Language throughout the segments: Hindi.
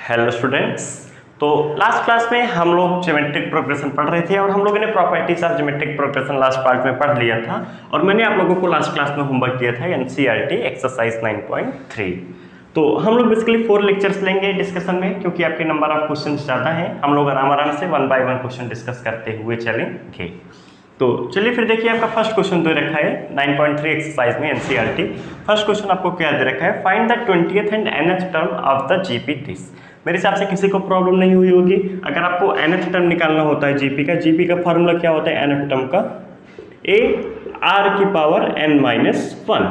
Hello students. तो लास्ट क्लास में हम लोग ज्योमेट्रिक प्रोग्रेशन पढ़ रहे थे और हम लोगों ने properties of geometric progression last part में पढ़ लिया था और मैंने आप लोगों को लास्ट क्लास में होमवर्क दिया था NCERT एक्सरसाइज 9.3। तो हम लोग बेसिकली 4 लेक्चर्स लेंगे डिस्कशन में, क्योंकि आपके नंबर ऑफ क्वेश्चन ज़्यादा हैं। हम लोग आराम से 1 बाय 1 क्वेश्चन डिस्कस करते हुए चलेंगे। तो चलिए फिर देखिए, आपका फर्स्ट क्वेश्चन दे रखा है 9.3 एक्सरसाइज में NCERT। फर्स्ट क्वेश्चन आपको क्या दे रखा है, find the 20th and nth term of the GP this. मेरे हिसाब से किसी को प्रॉब्लम नहीं हुई होगी। अगर आपको nth टर्म निकालना होता है जीपी का फार्मूला क्या होता है nth टर्म का, a r की पावर n-1।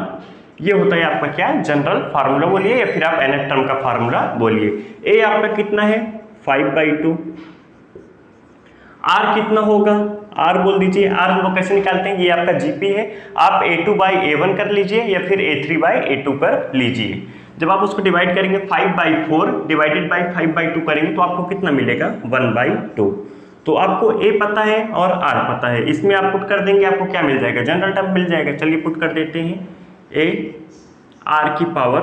ये होता है आपका क्या, जनरल फार्मूला बोलिए या फिर आप nth टर्म का फार्मूला बोलिए। a आपका कितना है 5/2, r कितना होगा, r बोल दीजिए। r हम लोग कैसे निकालते हैं, ये आपका जीपी है, आप a2/a1 कर लीजिए या फिर a3/a2 कर लीजिए। जब आप उसको डिवाइड करेंगे 5/4 डिवाइडेड बाई 5/2 करेंगे तो आपको कितना मिलेगा 1/2। तो आपको a पता है और r पता है, इसमें आप पुट कर देंगे, आपको क्या मिल जाएगा, जनरल टर्म मिल जाएगा। चलिए पुट कर देते हैं, a r की पावर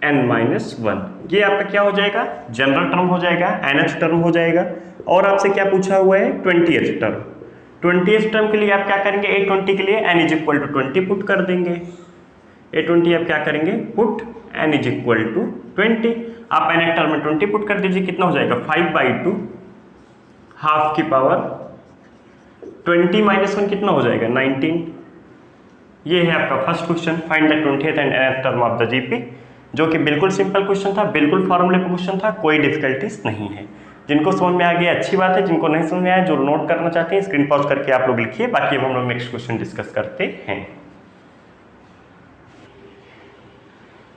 n-1, ये आपका क्या हो जाएगा, जनरल टर्म हो जाएगा, nth टर्म हो जाएगा। और आपसे क्या पूछा हुआ है 20th टर्म। 20th टर्म के लिए आप क्या करेंगे, a20 के लिए n = 20 पुट कर देंगे। a20 आप क्या करेंगे, पुट n = 20। आप nth टर्म में 20 पुट कर दीजिए, कितना हो जाएगा 5/2 हाफ की पावर 20-1 कितना हो जाएगा 19। ये है आपका first question, find the 20th and nth term of the GP, जो कि बिल्कुल सिंपल क्वेश्चन था, बिल्कुल फॉर्मूले का क्वेश्चन था, कोई डिफिकल्टीज नहीं है। जिनको समझ में आ गया अच्छी बात है, जिनको नहीं समझ में आया, जो नोट करना चाहते हैं स्क्रीन पॉज करके आप लोग लिखिए। बाकी अब हम लोग नेक्स्ट क्वेश्चन डिस्कस करते हैं।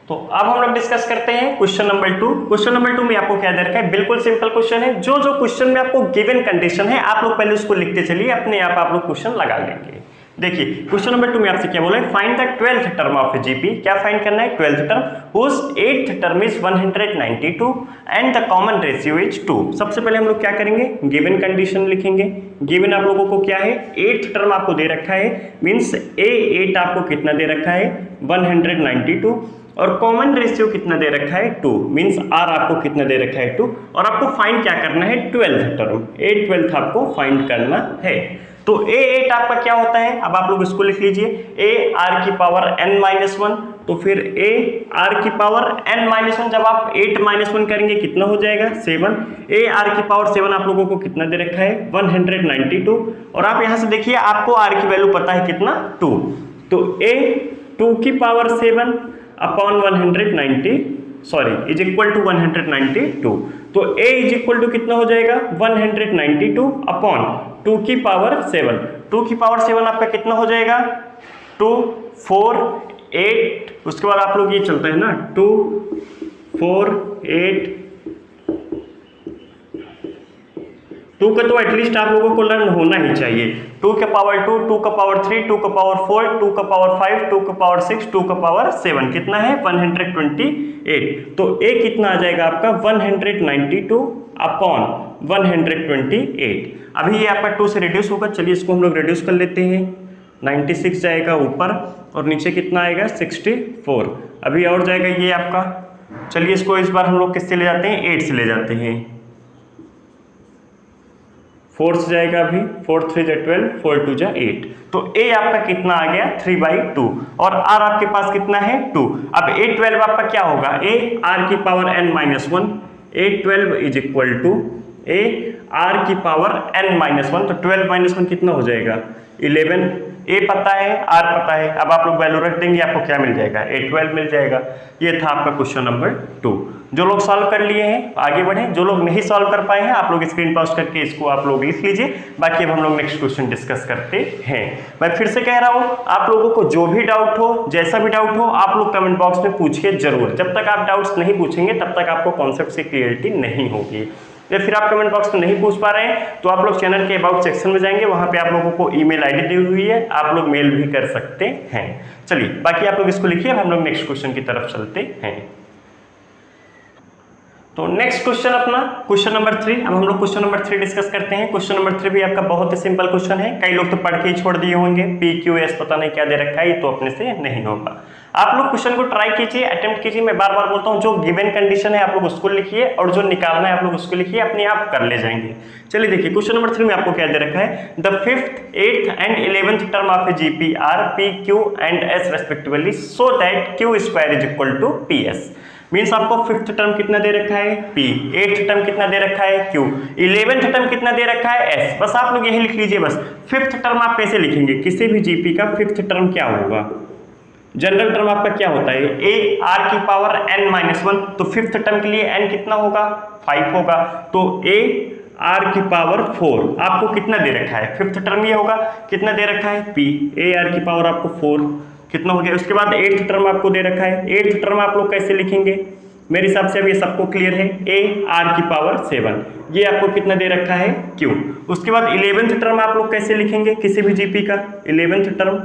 तो अब हम लोग डिस्कस करते हैं क्वेश्चन नंबर 2। क्वेश्चन नंबर 2 में आपको क्या दे रखा है, बिल्कुल सिंपल क्वेश्चन है। जो क्वेश्चन में आपको गिवन कंडीशन है आप लोग पहले उसको लिखते चलिए, अपने आप लोग क्वेश्चन लगा लेंगे। देखिए क्वेश्चन नंबर 2 में आपसे क्या बोला है, find the 12th term of GP. क्या फाइंड करना है, 12th term whose 8th term is 192 and the common ratio is 2। सबसे पहले हम लोग क्या करेंगे, गिवन कंडीशन लिखेंगे। गिवन आप लोगों को क्या है, 8th टर्म आपको दे रखा है, मींस a8 आपको कितना दे रखा है 192 और कॉमन रेशियो कितना दे रखा है 2, मींस r आपको कितना दे रखा है 2। और आपको फाइंड क्या करना है 12th टर्म, a12 आपको फाइंड करना है। तो a8 आपका क्या होता है, अब आप लोग इसको लिख लीजिए, a r की पावर n-1, तो फिर a r की पावर n-1 जब आप 8-1 करेंगे कितना हो जाएगा 7। a r की पावर 7 आप लोगों को कितना दे रखा है 192। और आप यहां से देखिए आपको r की वैल्यू पता है कितना 2, तो a 2 की पावर 7 अपॉन 192 तो a इज इक्वल टू कितना हो जाएगा 192 अपॉन 2 की पावर 7। 2 की पावर 7 आपका कितना हो जाएगा 2 4 8, उसके बाद आप लोग ये चलता है ना 2 4 8, 2 का तो एटलीस्ट आप लोगों को लर्न होना ही चाहिए। 2 का पावर 2, 2 का पावर 3, 2 का पावर 4, 2 का पावर 5, 2 का पावर 6, 2 का पावर 7 कितना है 128। तो a कितना आ जाएगा आपका 192 अपॉन 128। अभी ये आपका 2 से रिड्यूस होगा, चलिए इसको हम लोग रिड्यूस कर लेते हैं। 96 जाएगा ऊपर और नीचे कितना आएगा 64। अभी और जाएगा ये आपका, चलिए इसको इस बार हम लोग किससे ले जाते हैं 8 से ले जाते हैं। 4 से जाएगा अभी, 4 3 जा 12, 4 2 जा 8। तो a आपका कितना आ गया 3/2 और r आपके पास कितना है 2। अब a12 आपका क्या होगा, a r की power n-1, a12 is equal to a r की पावर n-1, तो 12-1 कितना हो जाएगा 11। a पता है r पता है, अब आप लोग वैल्यू रख देंगे, आपको क्या मिल जाएगा a12 मिल जाएगा। ये था आपका क्वेश्चन नंबर 2। जो लोग सॉल्व कर लिए हैं आगे बढ़ें, जो लोग नहीं सॉल्व कर पाए हैं आप लोग स्क्रीन पॉज करके इसको आप लोग लिख लीजिए। बाकी अब हम लोग नेक्स्ट क्वेश्चन डिस्कस करते हैं। मैं फिर से कह रहा हूं, आप लोगों को जो भी डाउट हो, जैसा भी डाउट हो, आप लोग कमेंट बॉक्स में पूछिए जरूर। जब तक आप डाउट्स नहीं पूछेंगे तब तक आपको कॉन्सेप्ट से क्लियरिटी नहीं होगी। या फिर आप कमेंट बॉक्स में नहीं पूछ पा रहे हैं तो आप लोग चैनल के अबाउट सेक्शन में जाएंगे, वहां पे आप लोगों को ईमेल आईडी दी हुई है, आप लोग मेल भी कर सकते हैं। चलिए बाकी आप लोग इसको लिखिए, हम लोग नेक्स्ट क्वेश्चन की तरफ चलते हैं। तो नेक्स्ट क्वेश्चन अपना क्वेश्चन नंबर 3। अब हम लोग क्वेश्चन नंबर 3 डिस्कस करते हैं। क्वेश्चन नंबर 3 भी आपका बहुत ही सिंपल क्वेश्चन है, कई लोग तो पढ़ के ही छोड़ दिए होंगे, PQS पता नहीं क्या दे रखा है, ये तो अपने से नहीं होगा। आप लोग क्वेश्चन को ट्राई कीजिए, अटेम्प्ट कीजिए। मैं बार बार बोलता हूँ, जो गिवन कंडीशन है आप लोग उसको लिखिए और जो निकालना है आप लोग उसको लिखिए, अपने आप कर ले जाएंगे। चलिए देखिए क्वेश्चन नंबर 3 में आपको क्या दे रखा है, the 5th, 8th and 11th term of a GP are P Q and S respectively so that Q square is equal to P S. Means आपको 5th टर्म कितना दे रखा है P, 8th टर्म कितना दे रखा है Q, 11th टर्म कितना दे रखा है S। बस आप लोग यही लिख लीजिए बस। 5th टर्म आप कैसे लिखेंगे, किसी भी जीपी का 5th टर्म क्या होगा, जनरल टर्म आपका क्या होता है ए आर की पावर n-1, तो 5th टर्म के लिए n कितना होगा 5 होगा, तो ए आर की पावर 4 आपको कितना दे रखा है, 5th टर्म ये होगा, कितना दे रखा है P, ए आर की पावर आपको 4 कितना हो गया। उसके बाद 8th टर्म आपको दे रखा है, 8th टर्म आप लोग कैसे लिखेंगे, मेरे हिसाब से अब ये सबको क्लियर है, ए आर की पावर 7 ये आपको कितना दे रखा है Q। उसके बाद 11th टर्म आप लोग कैसे लिखेंगे किसी भी जीपी का, 11th टर्म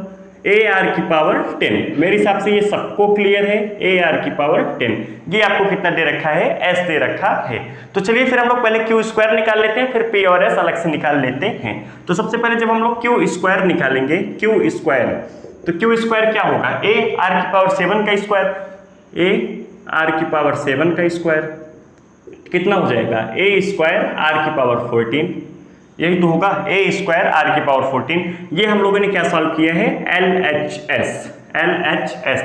ए आर की पावर 10, मेरे हिसाब से ये सबको क्लियर है, ए आर की पावर 10 ये आपको कितना दे रखा है एस दे रखा है। तो चलिए फिर हम लोग पहले क्यू स्क्वायर निकाल लेते हैं, फिर पी और एस अलग से निकाल लेते हैं। तो सबसे पहले जब हम लोग क्यू स्क्वायर निकालेंगे, क्यू स्क्वायर, तो क्यू स्क्वायर क्या होगा, ए आर की पावर 7 का स्क्वायर, ए आर की पावर 7 का स्क्वायर कितना हो जाएगा, ए स्क्वायर आर की पावर 14, यही तो होगा, ए स्क्वायर आर की पावर 14। ये हम लोगों ने क्या सॉल्व किया है, LHS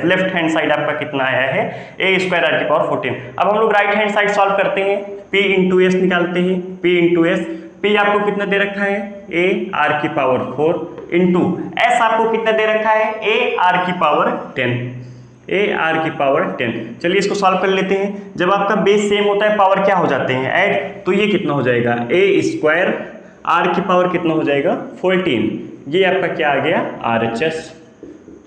लेफ्ट हैंड साइड आपका कितना आया है, ए स्क्वायर आर की पावर 14। अब हम लोग राइट हैंड साइड सॉल्व करते हैं, P इंटू एस निकालते हैं, P इंटू एस, P आपको कितना दे रखा है, ए आर की पावर 4 इंटू एस आपको कितना दे रखा है, ए आर की पावर 10, ए आर की पावर 10। चलिए इसको सॉल्व कर लेते हैं। जब आपका बेस सेम होता है पावर क्या हो जाते हैं ऐड, तो ये कितना हो जाएगा, ए स्क्वायर आर की पावर कितना हो जाएगा 14, ये आपका क्या आ गया RHS।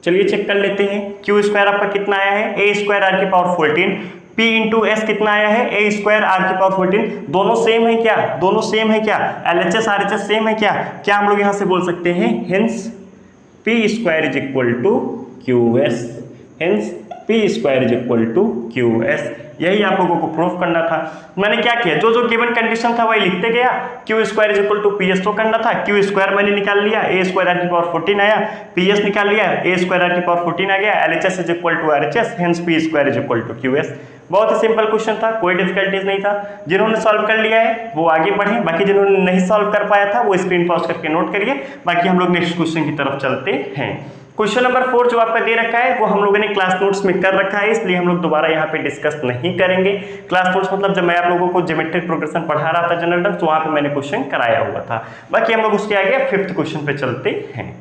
चलिए चेक कर लेते हैं, क्यू स्क्वायर आपका कितना आया है, ए स्क्वायर आर की पावर 14, P इंटू एस कितना आया है, ए स्क्वायर आर की पावर 14, दोनों सेम है क्या, दोनों सेम है क्या, LHS RHS सेम है क्या, क्या हम लोग यहाँ से बोल सकते हैं, hence P square is equal to QS, hence P square is equal to QS। यही आप लोगों को प्रूफ करना था। मैंने क्या किया, जो जो गिवन कंडीशन था वही लिखते गया, Q square is equal to PS तो करना था, क्यू स्क्वायर मैंने निकाल लिया, ए स्क्वायर आर की पावर 14 आया, PS निकाल लिया, ए स्क्वायर आर की पावर 14 आ गया, LHS is equal to RHS, hence P square is equal to QS। बहुत ही सिंपल क्वेश्चन था, कोई डिफिकल्टीज नहीं था। जिन्होंने सॉल्व कर लिया है वो आगे बढ़े, बाकी जिन्होंने नहीं सॉल्व कर पाया था वो स्क्रीन पॉज करके नोट करिए। बाकी हम लोग नेक्स्ट क्वेश्चन की तरफ चलते हैं। क्वेश्चन नंबर 4 जो आपका दे रखा है वो हम लोगों ने क्लास नोट्स में कर रखा है, इसलिए हम लोग दोबारा यहाँ पे डिस्कस नहीं करेंगे। क्लास नोट्स मतलब जब मैं आप लोगों को ज्योमेट्रिक प्रोग्रेशन पढ़ा रहा था जनरल टर्म्स, तो वहाँ पे मैंने क्वेश्चन कराया हुआ था। बाकी हम लोग उसके आगे 5th क्वेश्चन पे चलते हैं।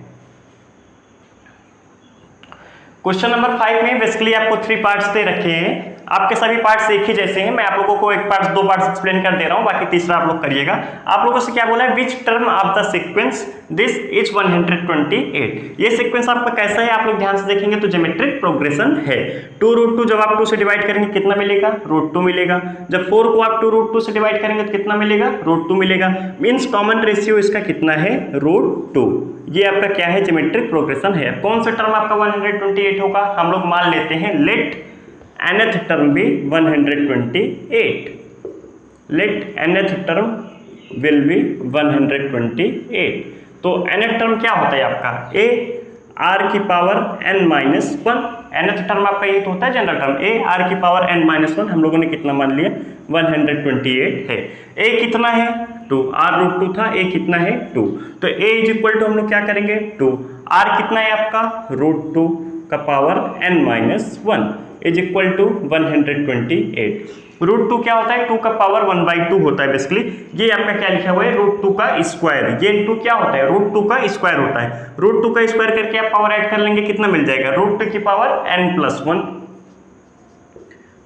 क्वेश्चन नंबर 5 में बेसिकली आपको 3 पार्ट्स दे रखे हैं, आपके सभी पार्ट्स एक ही जैसे हैं। मैं आप लोगों को एक पार्ट 2 पार्ट्स एक्सप्लेन कर दे रहा हूं, बाकी तीसरा आप लोग करिएगा। आप लोगों से क्या बोला है, which term of the sequence this is 128। ये सीक्वेंस आपका कैसा है, आप लोग ध्यान से देखेंगे तो ज्योमेट्रिक प्रोग्रेशन है। 2√2 जब आप 2 से डिवाइड करेंगे कितना मिलेगा, √2 मिलेगा। जब 4 को आप 2√2 से डिवाइड करेंगे तो कितना मिलेगा, √2 मिलेगा। मीन्स कॉमन रेशियो इसका कितना है, √2। ये आपका क्या है, ज्योमेट्रिक प्रोग्रेशन है। कौन सा टर्म आपका 128 होगा, हम लोग मान लेते हैं लेट nth टर्म भी 128, let nth term will be 128। तो nth टर्म क्या होता है आपका, a r की पावर n-1, nth टर्म आपका ये तो होता है जनरल टर्म, a r की पावर n-1 हम लोगों ने कितना मान लिया 128 है। a कितना है 2, r√2 था, a कितना है 2, तो a इज इक्वल टू हम लोग क्या करेंगे 2, r कितना है आपका √2 का power n-1 is equal to 128। √2 क्या होता है, 2 का पावर 1/2 होता है बेसिकली। ये आपका क्या लिखा हुआ है, √2 का स्क्वायर, ये इंटू क्या होता है, √2 का स्क्वायर होता है। √2 का स्क्वायर करके आप पावर ऐड कर लेंगे, कितना मिल जाएगा, √2 की पावर n+1,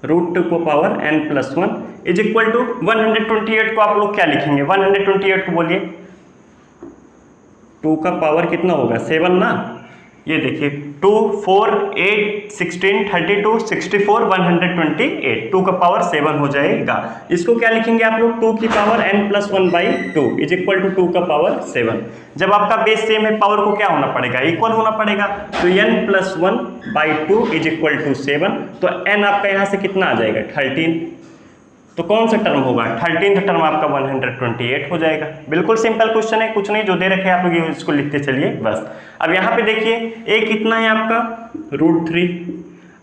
√2 को power n+1 is equal to 128 को आप लोग क्या लिखेंगे, 128 को बोलिए, 2 का पावर कितना होगा 7 ना, ये देखिए 2, 4, 8, 16, 32, 64, 128, 2 का पावर 7 हो जाएगा। इसको क्या लिखेंगे आप लोग, 2 की power n+1/2 is equal to 2 का पावर 7। जब आपका बेस सेम है पावर को क्या होना पड़ेगा, इक्वल होना पड़ेगा, तो n+1/2 इज इक्वल टू 7, तो n आपका यहाँ से कितना आ जाएगा 13, तो कौन सा टर्म होगा, 13th टर्म आपका 128 हो जाएगा। बिल्कुल सिंपल क्वेश्चन है, कुछ नहीं, जो दे रखे आप लोग इसको लिखते चलिए बस। अब यहाँ पे देखिए a कितना है आपका √3,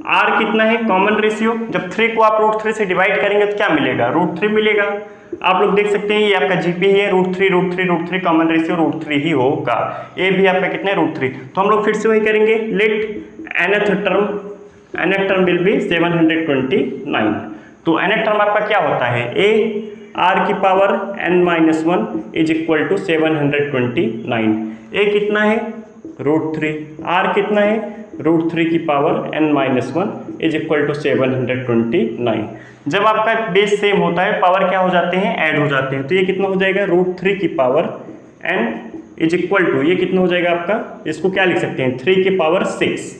r कितना है कॉमन रेशियो, जब 3 को आप √3 से डिवाइड करेंगे तो क्या मिलेगा, √3 मिलेगा। आप लोग देख सकते हैं ये आपका जीपी है, √3 कॉमन रेशियो √3 ही होगा। ए भी आपका कितना है √3। तो हम लोग फिर से वही करेंगे, let nth term will be 729। तो nth टर्म आपका क्या होता है, a r की power n-1 is equal to 729। a कितना है √3, r कितना है √3 की power n-1 is equal to 729। जब आपका बेस सेम होता है पावर क्या हो जाते हैं, ऐड हो जाते हैं। तो ये कितना हो जाएगा, √3 की power n is equal to, ये कितना हो जाएगा आपका, इसको क्या लिख सकते हैं 3 की पावर 6।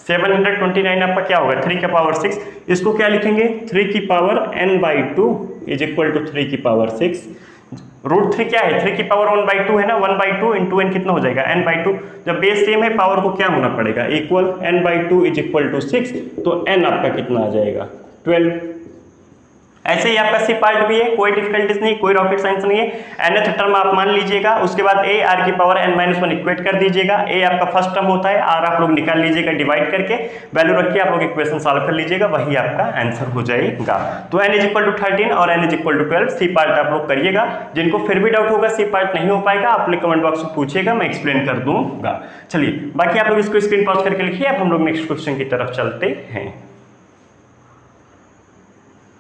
729 आपका क्या होगा 3 की पावर 6, इसको क्या लिखेंगे 3 की power n/2 is equal to 3 की पावर 6। √3 क्या है, 3 की पावर 1/2 है ना, 1/2 इंटू n कितना हो जाएगा n/2। जब बेस सेम है पावर को क्या होना पड़ेगा, equal, n/2 is equal to 6, तो n आपका कितना आ जाएगा 12। ऐसे ही आपका सी पार्ट भी है, कोई डिफिकल्टीज नहीं, कोई रॉकेट साइंस नहीं है। nth टर्म आप मान लीजिएगा, उसके बाद a r की पावर n-1 इक्वेट कर दीजिएगा। a आपका फर्स्ट टर्म होता है, r आप लोग निकाल लीजिएगा डिवाइड करके, वैल्यू रख के आप लोग इक्वेशन सॉल्व कर लीजिएगा, वही आपका आंसर हो जाएगा। तो n इज इक्वल टू 13 और n is equal to 12 C part आप लोग करिएगा। जिनको फिर भी डाउट होगा सी पार्ट नहीं हो पाएगा, आप लोग कमेंट बॉक्स में पूछिएगा, मैं एक्सप्लेन कर दूंगा। चलिए बाकी आप लोग इसको स्क्रीन पॉज करके लिखिए। अब हम लोग नेक्स्ट क्वेश्चन की तरफ चलते हैं।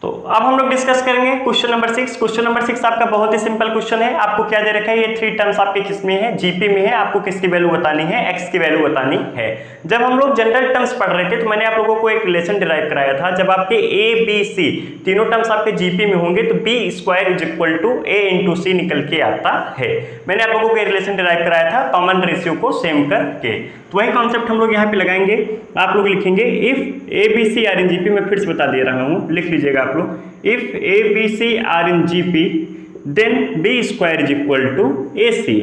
तो अब हम लोग डिस्कस करेंगे क्वेश्चन नंबर 6। क्वेश्चन नंबर 6 आपका बहुत ही सिंपल क्वेश्चन है। आपको क्या दे रखा है, ये 3 टर्म्स आपके किस में है, जीपी में है। आपको किसकी वैल्यू बतानी है, एक्स की वैल्यू बतानी है। जब हम लोग जनरल टर्म्स पढ़ रहे थे तो मैंने आप लोगों को एक रिलेशन डिराइव कराया था। जब आपके ए बी सी तीनों टर्म्स आपके जीपी में होंगे तो b square is equal to a into c निकल के आता है। मैंने आप लोगों को एक रिलेशन डिराइव कराया था कॉमन रेशियो को सेम करके। तो वही कॉन्सेप्ट हम लोग यहाँ पे लगाएंगे। आप लोग लिखेंगे if A B C are in GP, मैं फिर से बता दे रहा हूँ, लिख लीजिएगा आप लोग, if a b c are in gp then b square is equal to ac,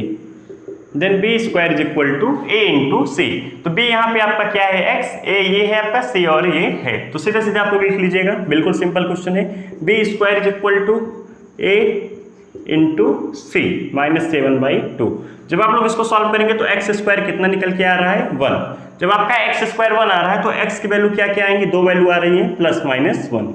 then b square is equal to a into c। तो b यहाँ पे आपका क्या है x, a ये है आपका c और ये है। तो सीधा सीधा आप लोग लिख लीजिएगा, बिल्कुल सिंपल क्वेश्चन है। b square is equal to a into c -7/2। जब आप लोग इसको सॉल्व करेंगे तो एक्स स्क्वायर कितना निकल के आ रहा है 1। जब आपका एक्स स्क्वायर 1 आ रहा है तो एक्स की वैल्यू क्या क्या आएंगी, 2 वैल्यू आ रही है +-1।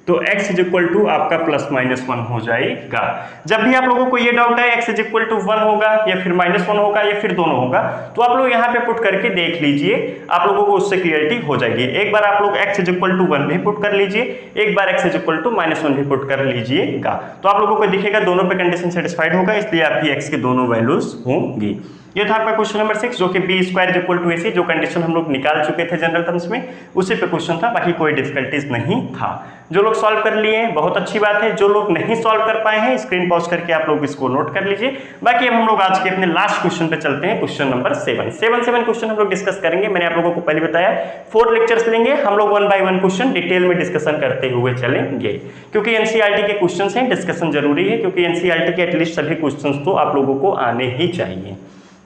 तो x इज इक्वल टू आपका +-1 हो जाएगा। जब भी आप लोगों को ये डाउट है x इज इक्वल टू 1 होगा या फिर -1 होगा या फिर दोनों होगा, तो आप लोग यहाँ पे पुट करके देख लीजिए, आप लोगों को उससे क्लियरिटी हो जाएगी। एक बार आप लोग x इज इक्वल टू 1 भी पुट कर लीजिए, एक बार x इज इक्वल टू -1 भी पुट कर लीजिएगा, तो आप लोगों को दिखेगा दोनों पे कंडीशन सेटिस्फाइड होगा, इसलिए आपकी x की दोनों वैल्यूज होंगी। ये था आपका क्वेश्चन नंबर 6 जो कि b square is equal to a c, जो कंडीशन हम लोग निकाल चुके थे जनरल टर्म्स में, उसी पे क्वेश्चन था, बाकी कोई डिफिकल्टीज नहीं था। जो लोग सॉल्व कर लिए हैं बहुत अच्छी बात है, जो लोग नहीं सॉल्व कर पाए हैं स्क्रीन पॉज करके आप लोग इसको नोट कर लीजिए। बाकी अब हम लोग आज के अपने लास्ट क्वेश्चन पे चलते हैं, क्वेश्चन नंबर 7 क्वेश्चन हम लोग डिस्कस करेंगे। मैंने आप लोगों को पहले बताया 4 लेक्चर्स लेंगे हम लोग, 1 बाय 1 क्वेश्चन डिटेल में डिस्कशन करते हुए चलेंगे, क्योंकि एनसीईआरटी के क्वेश्चन हैं, डिस्कशन जरूरी है, क्योंकि एनसीईआरटी के एटलीस्ट सभी क्वेश्चन तो आप लोगों को आने ही चाहिए।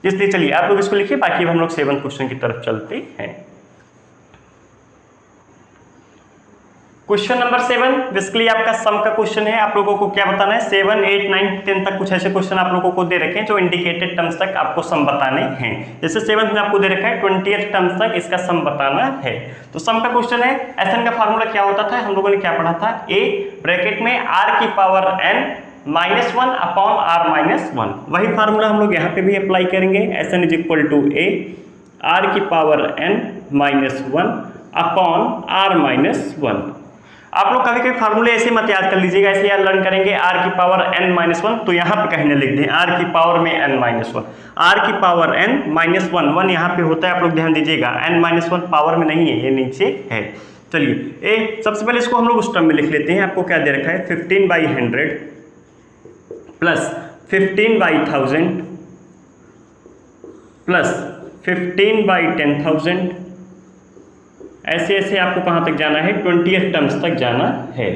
इसलिए चलिए आप लोग इसको लिखिए, बाकी हम लोग 7 क्वेश्चन की तरफ चलते हैं। क्वेश्चन नंबर 7 बेसिकली आपका सम का क्वेश्चन है। आप लोगों को क्या बताना है, 7, 8, 9, 10 तक कुछ ऐसे क्वेश्चन आप लोगों को दे रखे हैं जो इंडिकेटेड टर्म्स तक आपको सम बताने हैं। जैसे 7 में आपको दे रखा है 20th टर्म्स तक इसका सम बताना है। तो सम का क्वेश्चन है, एसएन का फार्मूला क्या होता था, हम लोगों ने क्या पढ़ा था, a ब्रैकेट में r की पावर n -1 अपॉन r-1। वही फार्मूला हम लोग यहाँ पे भी अप्लाई करेंगे। Sn is equal to a r की पावर n -1 अपॉन r-1। आप लोग कभी कभी फार्मूले ऐसे मत याद कर लीजिएगा, ऐसे याद लर्न करेंगे r की पावर n-1, तो यहाँ पे कहीं लिख दें r की पावर में n-1, r की पावर n-1, 1 यहाँ पे होता है, आप लोग ध्यान दीजिएगा, n-1 पावर में नहीं है, ये नीचे है। चलिए ए सबसे पहले इसको हम लोग उस टर्म में लिख लेते हैं। आपको क्या दे रखा है, 15/100 प्लस 15/1000 प्लस 15/10,000, ऐसे ऐसे आपको कहां तक जाना है, 20th टर्म्स तक जाना है।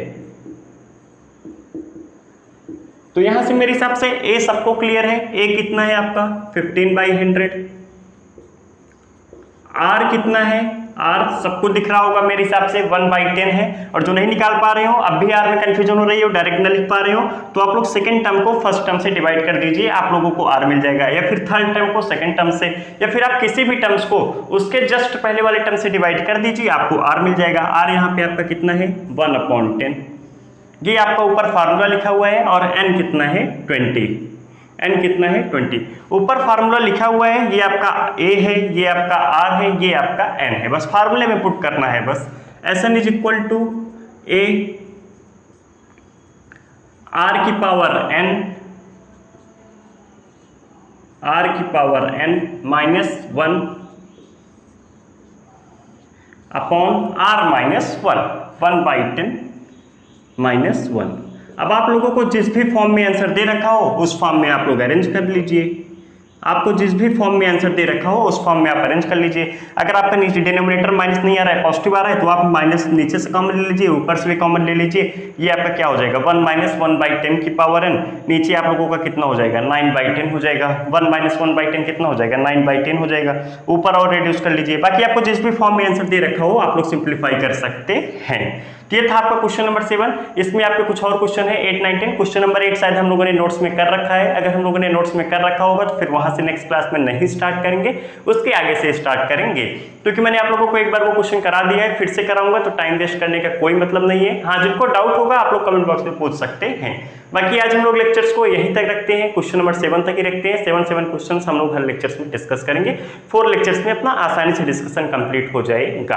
तो यहां से मेरे हिसाब से ए सबको क्लियर है। ए कितना है आपका 15/100, आर कितना है R सबको दिख रहा होगा मेरे हिसाब से 1/10 है। और जो नहीं निकाल पा रहे हो, अब भी R में कंफ्यूजन हो रही हो, डायरेक्ट न लिख पा रहे हो, तो आप लोग सेकंड टर्म को फर्स्ट टर्म से डिवाइड कर दीजिए, आप लोगों को R मिल जाएगा। या फिर थर्ड टर्म को सेकंड टर्म से, या फिर आप किसी भी टर्म्स को उसके जस्ट पहले वाले टर्म से डिवाइड कर दीजिए, आपको R मिल जाएगा। R यहाँ पे आपका कितना है 1/10। ये आपका ऊपर फार्मूला लिखा हुआ है। और n कितना है 20। n कितना है 20। ऊपर फार्मूला लिखा हुआ है, ये आपका a है, ये आपका r है, ये आपका n है। बस फार्मूले में पुट करना है बस। Sn is equal to a r की पावर n -1 अपॉन r -1 1/10 -1। अब आप लोगों को जिस भी फॉर्म में आंसर दे रखा हो उस फॉर्म में आप लोग अरेंज कर लीजिए। आपको जिस भी फॉर्म में आंसर दे रखा हो उस फॉर्म में आप अरेंज कर लीजिए। अगर आपका नीचे डिनोमिनेटर माइनस नहीं आ रहा है, पॉजिटिव आ रहा है, तो आप माइनस नीचे से कॉमन ले लीजिए, ऊपर से भी कॉमन ले लीजिए। ये आपका क्या हो जाएगा 1 - 1/10 की पावर n। नीचे आप लोगों का कितना हो जाएगा 9/10 हो जाएगा। 1 - 1/10 कितना हो जाएगा 9/10 हो जाएगा। ऊपर और रिड्यूस कर लीजिए। बाकी आपको जिस भी फॉर्म में आंसर दे रखा हो आप लोग सिंप्लीफाई कर सकते हैं। ये था आपका क्वेश्चन नंबर 7। इसमें आपके कुछ और क्वेश्चन है 8, 9, 10। क्वेश्चन नंबर 8 शायद हम लोगों ने नोट्स में कर रखा है। अगर हम लोगों ने नोट्स में कर रखा होगा तो फिर वहां से नेक्स्ट क्लास में नहीं स्टार्ट करेंगे, उसके आगे से स्टार्ट करेंगे, क्योंकि मैंने आप लोगों को एक बार वो क्वेश्चन करा दिया है, फिर से कराऊंगा तो टाइम वेस्ट करने का कोई मतलब नहीं है। हाँ, जिनको डाउट होगा आप लोग कमेंट बॉक्स में पूछ सकते हैं। बाकी आज हम लोग लेक्चर्स को यहीं तक रखते हैं, क्वेश्चन नंबर 7 तक ही रखते हैं। 7 क्वेश्चन हम लोग हर लेक्चर्स में डिस्कस करेंगे। 4 लेक्चर्स में अपना आसानी से डिस्कशन कंप्लीट हो जाएगा।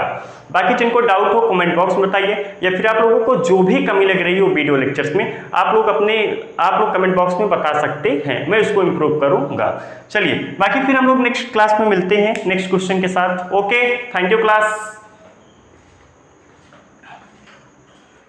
बाकी जिनको डाउट हो कमेंट बॉक्स में बताइए, या फिर आप लोगों को जो भी कमी लग रही हो वीडियो लेक्चर्स में आप लोग कमेंट बॉक्स में बता सकते हैं, मैं उसको इंप्रूव करूंगा। चलिए, बाकी फिर हम लोग नेक्स्ट क्लास में मिलते हैं नेक्स्ट क्वेश्चन के साथ। Okay, thank you class.